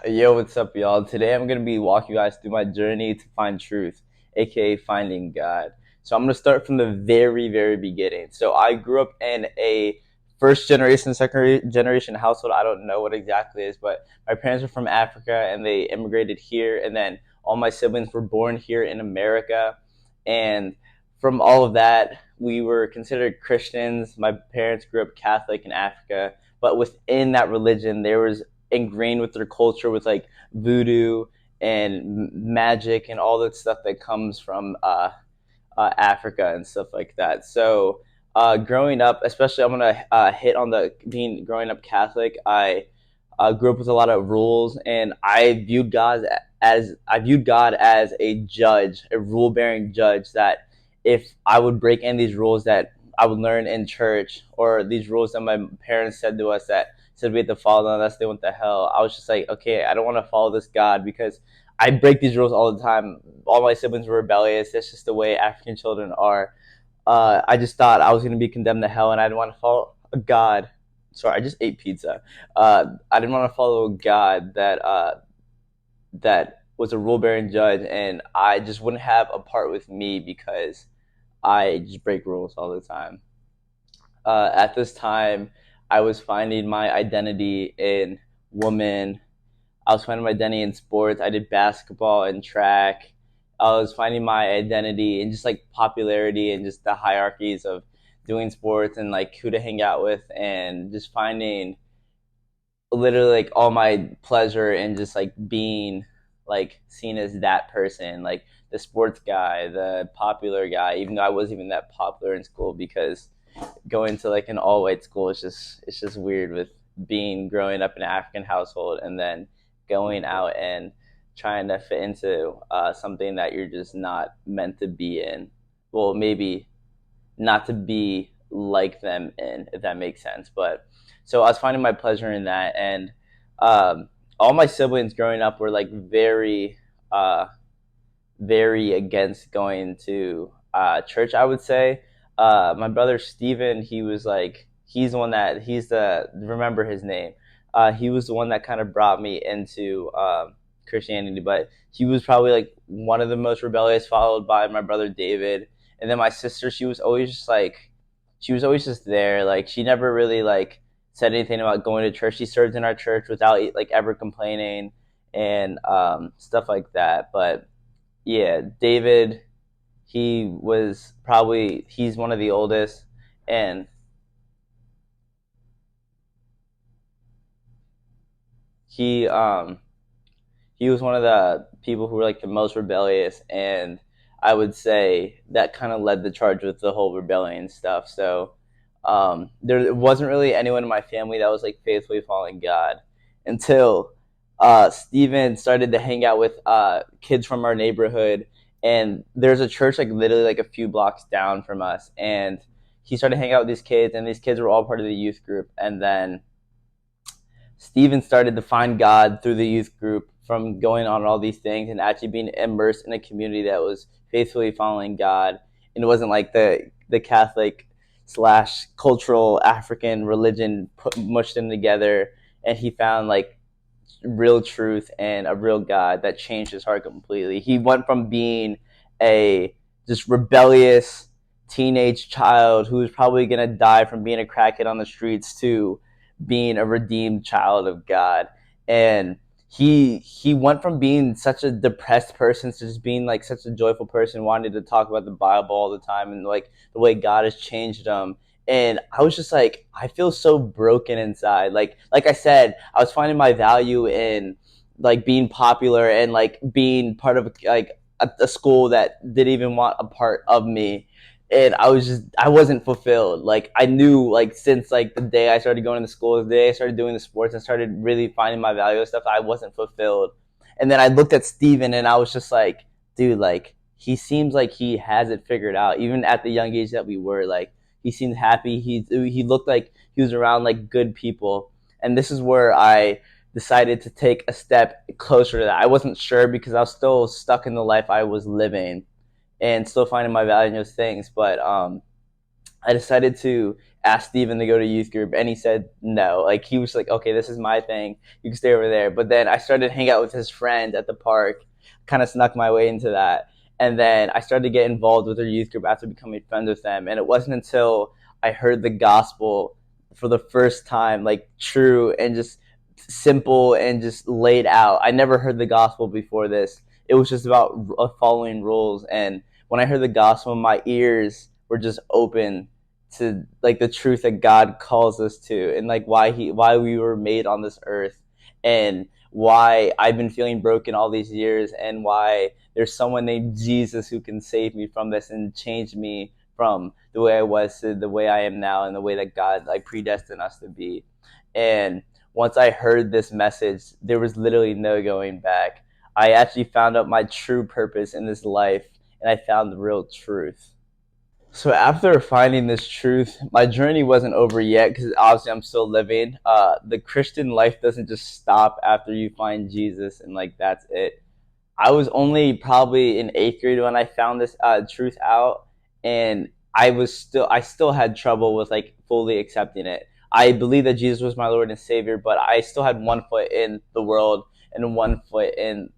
Yo, what's up, y'all? Today I'm going to be walking you guys through my journey to find truth, aka finding God. So I'm going to start from the very, very beginning. So I grew up in a first generation, second generation household. I don't know what exactly it is, but my parents are from Africa and they immigrated here. And then all my siblings were born here in America. And from all of that, we were considered Christians. My parents grew up Catholic in Africa. But within that religion, there was ingrained with their culture with like voodoo and magic and all that stuff that comes from Africa and stuff like that. So growing up, especially I'm gonna hit on the being growing up Catholic. I grew up with a lot of rules, and I viewed God as a judge, a rule bearing judge. That if I would break any of these rules that I would learn in church, or these rules that my parents said to us that said we had to follow them, unless they went to hell, I was just like, okay, I don't want to follow this God because I break these rules all the time. All my siblings were rebellious. That's just the way African children are. I just thought I was going to be condemned to hell, and I didn't want to follow a God. Sorry, I just ate pizza. I didn't want to follow a God that was a rule bearing judge, and I just wouldn't have a part with me because I just break rules all the time. At this time, I was finding my identity in woman. I was finding my identity in sports. I did basketball and track. I was finding my identity in just like popularity and just the hierarchies of doing sports and like who to hang out with, and just finding literally like all my pleasure in just like being like seen as that person, like the sports guy, the popular guy, even though I wasn't even that popular in school because going to like an all white school is just it's just weird with being growing up in an African household and then going out and trying to fit into something that you're just not meant to be in. Well, maybe not to be like them in, if that makes sense. But so I was finding my pleasure in that, and all my siblings growing up were like uh, very against going to church. I would say my brother Steven, he's the one that he's the remember his name. He was the one that kind of brought me into Christianity, but he was probably like one of the most rebellious, followed by my brother David, and then my sister. She was always just there. Like she never really like said anything about going to church. She served in our church without like ever complaining and stuff like that. But yeah, David, he's one of the oldest, and he um he was one of the people who were like the most rebellious, and I would say that kind of led the charge with the whole rebellion stuff. So there wasn't really anyone in my family that was like faithfully following God until Steven started to hang out with kids from our neighborhood, and there's a church like literally like a few blocks down from us, and he started hanging out with these kids, and these kids were all part of the youth group, and then Steven started to find God through the youth group from going on all these things and actually being immersed in a community that was faithfully following God. And it wasn't like the Catholic slash cultural African religion mushed them together. And he found like real truth and a real God that changed his heart completely. He went from being a just rebellious teenage child who was probably going to die from being a crackhead on the streets to being a redeemed child of God. And he went from being such a depressed person to just being like such a joyful person, wanting to talk about the Bible all the time and like the way God has changed him. And I was just like, I feel so broken inside. Like I said, I was finding my value in like being popular and like being part of like a school that didn't even want a part of me, and I wasn't fulfilled. Like I knew like since like the day I started going to school, the day I started doing the sports and started really finding my value and stuff, I wasn't fulfilled. And then I looked at Steven and I was just like, dude, like he seems like he has it figured out. Even at the young age that we were, like he seemed happy. He looked like he was around like good people. And this is where I decided to take a step closer to that. I wasn't sure because I was still stuck in the life I was living and still finding my value in those things. But I decided to ask Steven to go to youth group, and he said no. Like, he was like, okay, this is my thing. You can stay over there. But then I started hanging out with his friend at the park, kind of snuck my way into that. And then I started to get involved with their youth group after becoming friends with them. And it wasn't until I heard the gospel for the first time, like true and just simple and just laid out. I never heard the gospel before this. It was just about following rules. And when I heard the gospel, my ears were just open to like the truth that God calls us to, and like why we were made on this earth, and why I've been feeling broken all these years, and why there's someone named Jesus who can save me from this and change me from the way I was to the way I am now, and the way that God like predestined us to be. And once I heard this message, there was literally no going back. I actually found out my true purpose in this life, and I found the real truth. So after finding this truth, my journey wasn't over yet because obviously I'm still living. The Christian life doesn't just stop after you find Jesus and like that's it. I was only probably in eighth grade when I found this truth out, and I still had trouble with like fully accepting it. I believe that Jesus was my Lord and Savior, but I still had one foot in the world and one foot in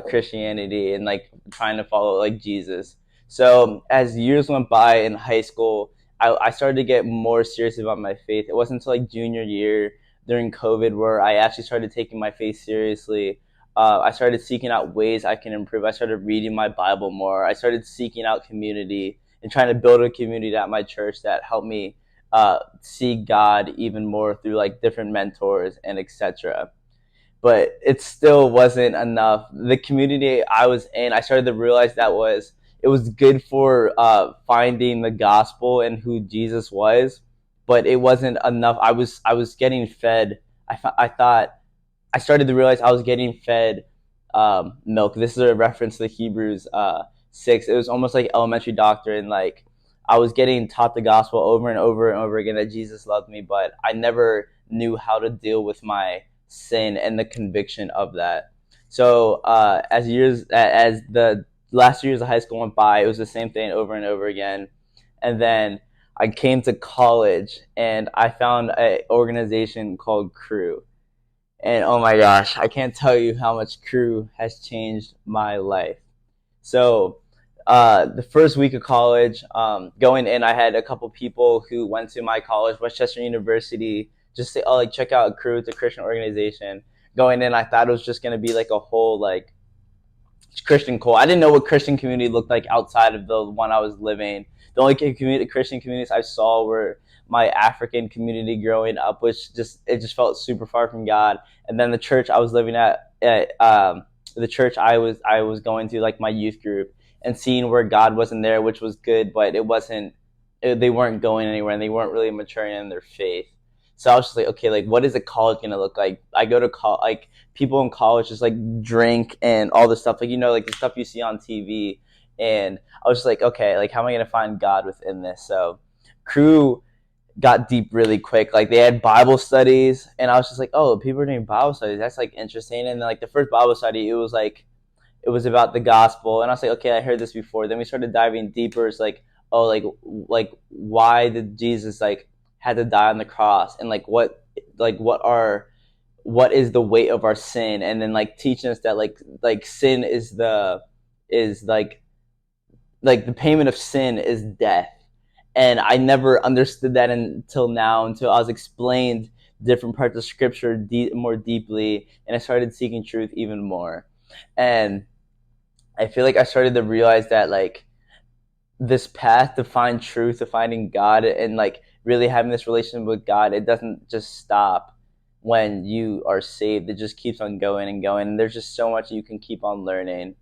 Christianity and like trying to follow like Jesus. So as years went by in high school, I started to get more serious about my faith. It wasn't until like junior year during COVID where I actually started taking my faith seriously. I started seeking out ways I can improve. I started reading my Bible more. I started seeking out community and trying to build a community at my church that helped me see God even more through like different mentors and etc. But it still wasn't enough. The community I was in, I started to realize that was it was good for finding the gospel and who Jesus was, but it wasn't enough. I was getting fed. I thought I started to realize I was getting fed milk. This is a reference to Hebrews 6. It was almost like elementary doctrine. Like I was getting taught the gospel over and over and over again that Jesus loved me, but I never knew how to deal with my sin and the conviction of that. So as the last years of high school went by, it was the same thing over and over again. And then I came to college and I found an organization called Crew, and oh my gosh, I can't tell you how much Crew has changed my life. So, the first week of college, going in, I had a couple people who went to my college, Westchester University, just say, "Oh, like check out Crew. It's a Christian organization." Going in, I thought it was just gonna be like a whole like Christian cult. I didn't know what Christian community looked like outside of the one I was living. The only Christian communities I saw were my African community growing up, which just it just felt super far from God. And then the church I was living at the church I was going to, like my youth group, and seeing where God wasn't there, which was good, but it wasn't. They weren't going anywhere, and they weren't really maturing in their faith. So I was just like, okay, like what is a college gonna look like? I go to like people in college just like drink and all this stuff, like like the stuff you see on TV. And I was just like, okay, like how am I gonna find God within this? So Crew got deep really quick. Like they had Bible studies, and I was just like, oh, people are doing Bible studies. That's like interesting. And then like the first Bible study, it was about the gospel, and I was like, okay, I heard this before. Then we started diving deeper. It's like, oh, like why did Jesus like had to die on the cross, and like what is the weight of our sin, and then like teaching us that like sin is like the payment of sin is death. And I never understood that until now, until I was explained different parts of scripture more deeply, and I started seeking truth even more. And I feel like I started to realize that like this path to find truth, to finding God, and like really having this relationship with God, it doesn't just stop when you are saved. It just keeps on going and going, and there's just so much you can keep on learning.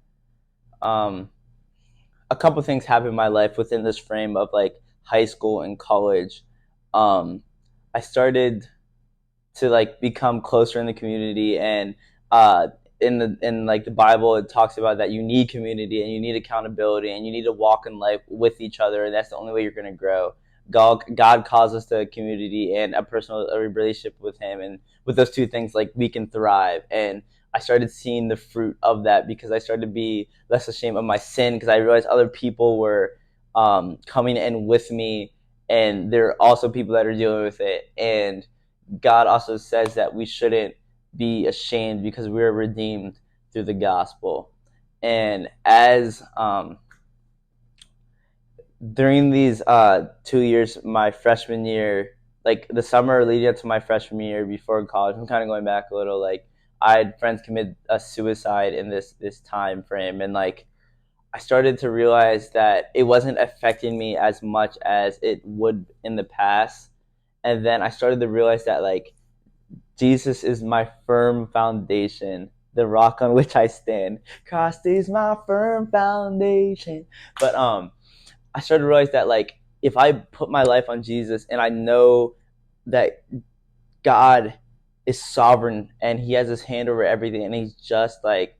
Um, a couple things happened in my life within this frame of like high school and college. Um, I started to like become closer in the community, and uh in like the Bible, it talks about that you need community and you need accountability and you need to walk in life with each other, and that's the only way you're going to grow. God calls us to a community and a relationship with him, and with those two things like we can thrive. And I started seeing the fruit of that because I started to be less ashamed of my sin, because I realized other people were coming in with me and there are also people that are dealing with it. And God also says that we shouldn't be ashamed because we are redeemed through the gospel. And as during these 2 years, my freshman year, like the summer leading up to my freshman year before college, I'm kind of going back a little. Like I had friends commit a suicide in this time frame, and like I started to realize that it wasn't affecting me as much as it would in the past. And then I started to realize that like Jesus is my firm foundation, the rock on which I stand. Christ is my firm foundation. But I started to realize that like if I put my life on Jesus and I know that God is sovereign and he has his hand over everything and he's just like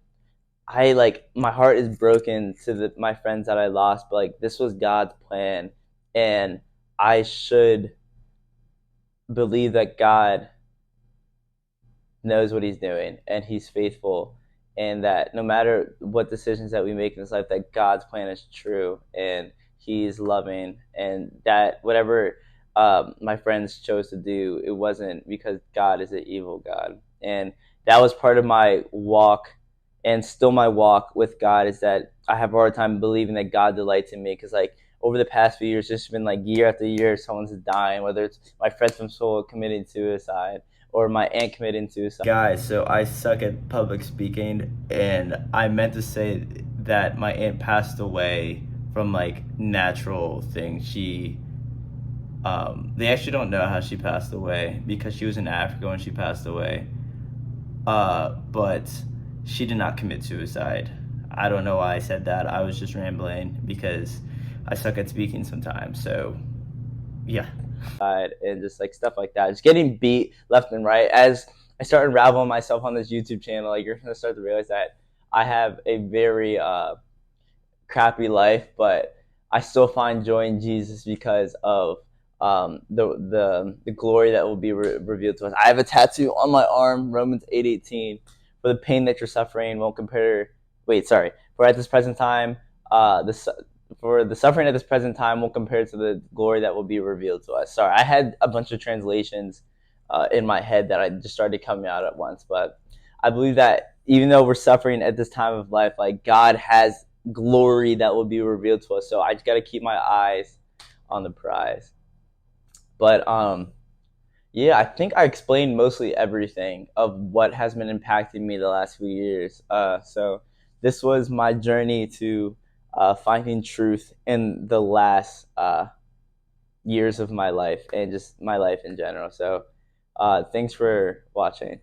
I like my heart is broken to my friends that I lost, but like this was God's plan, and I should believe that God knows what he's doing and he's faithful, and that no matter what decisions that we make in this life, that God's plan is true and he's loving, and that whatever my friends chose to do, it wasn't because God is an evil God. And that was part of my walk, and still my walk with God, is that I have a hard time believing that God delights in me, because like over the past few years, it's been like year after year, someone's dying, whether it's my friends from school committing suicide or my aunt committing suicide. Guys, so I suck at public speaking, and I meant to say that my aunt passed away from like natural things. They actually don't know how she passed away because she was in Africa when she passed away. But she did not commit suicide. I don't know why I said that. I was just rambling because I suck at speaking sometimes. So, yeah. And just like stuff like that. Just getting beat left and right. As I started unraveling myself on this YouTube channel, like you're gonna start to realize that I have a very crappy life, but I still find joy in Jesus because of the glory that will be revealed to us. I have a tattoo on my arm, Romans 8:18, for the pain that you're suffering won't compare. Wait, sorry. For at this present time, for the suffering at this present time will compare to the glory that will be revealed to us. Sorry, I had a bunch of translations in my head that I just started coming out at once, but I believe that even though we're suffering at this time of life, like God has glory that will be revealed to us. So I just got to keep my eyes on the prize. But yeah, I think I explained mostly everything of what has been impacting me the last few years. So this was my journey to finding truth in the last years of my life and just my life in general. So thanks for watching.